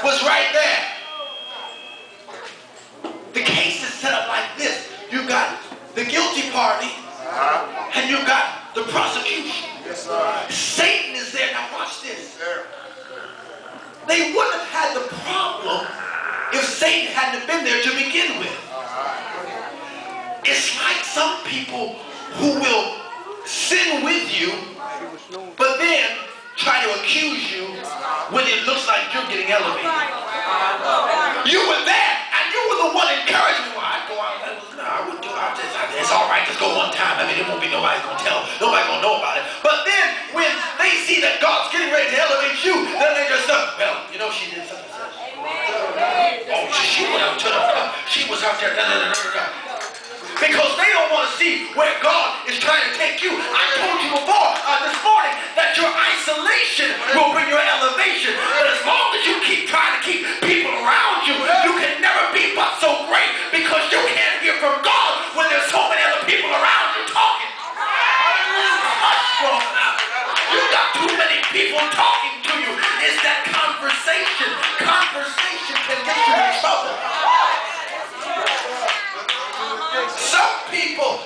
was right there. The case is set up like this. You got the guilty party and you got the prosecution. Yes, sir. Satan is there. Now watch this. There. They wouldn't have had the problem if Satan hadn't been there to begin with. It's like some people who will sin with you, but then try to accuse you when it looks like you're getting elevated. You were there, and you were the one encouraging me. Well, I'd go out and no, I wouldn't do it. It's all right, just go one time. I mean, it won't be nobody gonna tell. Nobody gonna know about it. But then when they see that God's getting ready to elevate you, then they just say, well, you know, she did such and such. Oh, she went out to the, she was out there. Because they don't want to see where God is trying to take you. I told you before this morning that your isolation will bring your elevation. But as long as you keep trying to keep people around you, you can never be but so great because you can't hear from God when there's so many other people around you talking. You got too many people talking to you. It's that conversation. Conversation can get you in trouble. Some people,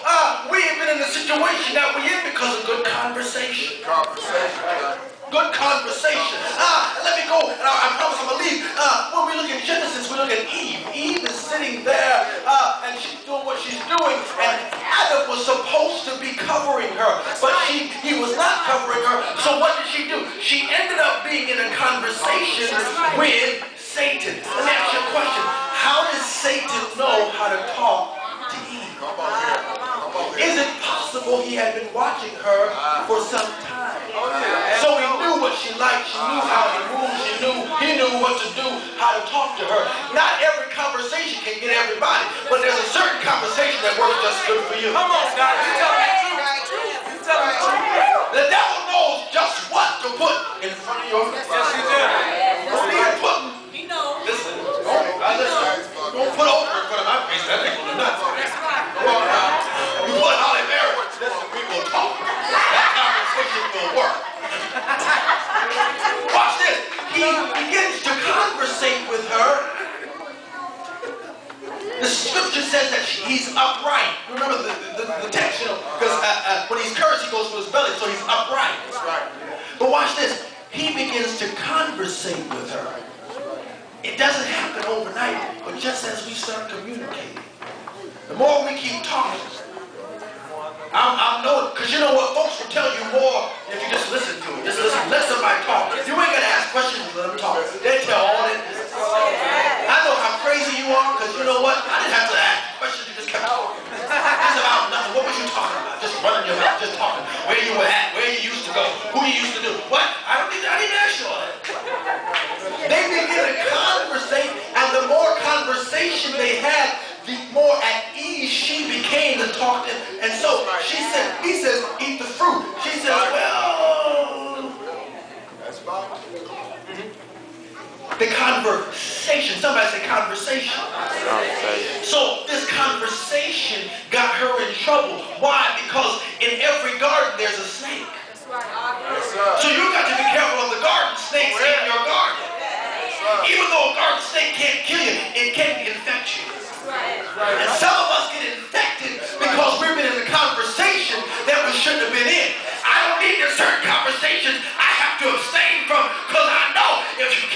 we have been in the situation that we're in because of good conversation. Good conversation. Let me go, and I promise I'm going to leave. When we look at Genesis, we look at Eve. Eve is sitting there, and she's doing what she's doing, and Adam was supposed to be covering her, but he was not covering her, so what did she do? She ended up being in a conversation with Satan. Let me ask you a question. How does Satan know how to talk to Eve? Is it possible he had been watching her for some time? So he knew what she liked, she knew how he moved, he knew what to do, how to talk to her. Not every conversation can get everybody, but there's a certain conversation that works just good for you. Come on, God, you tell me the truth. You tell me the truth. The devil knows just what to put in front of your face. Yes, he did. He knows. Listen, don't put over in front of my face. That ain't gonna do nothing. You put Holly Berry. Listen, we will talk. That conversation will work. Watch this. He begins to conversate with her. The scripture says that he's upright. Remember the text, you know, because when he's cursed, he goes to his belly, so he's upright. That's right. But watch this. He begins to conversate with her. It doesn't happen overnight, but just as we start communicating, the more we keep talking, I know it, because you know what, folks will tell you more if you just listen to it. Just listen, let somebody talk. You ain't got to ask questions, let them talk. They tell all that. I know how crazy you are, because you know what, I didn't have to ask questions, you just kept talking. It's about nothing. What was you talking about? Just running your mouth, just talking. Where you were at, where you used to go, who you used to do. What? I didn't ask you all that. They begin to conversate, and the more conversation they had, the more at ease she became to talk to him. And so she said, he says, eat the fruit. She says, well, that's fine. The conversation, somebody say conversation. So this conversation got her in trouble. Why? Because in every garden there's a snake. So you got to be careful of the garden snakes in your garden. Even though a garden snake can't kill you, it can infect you. And some of us get infected because we've been in a conversation that we shouldn't have been in. I don't need certain conversations I have to abstain from because I know if you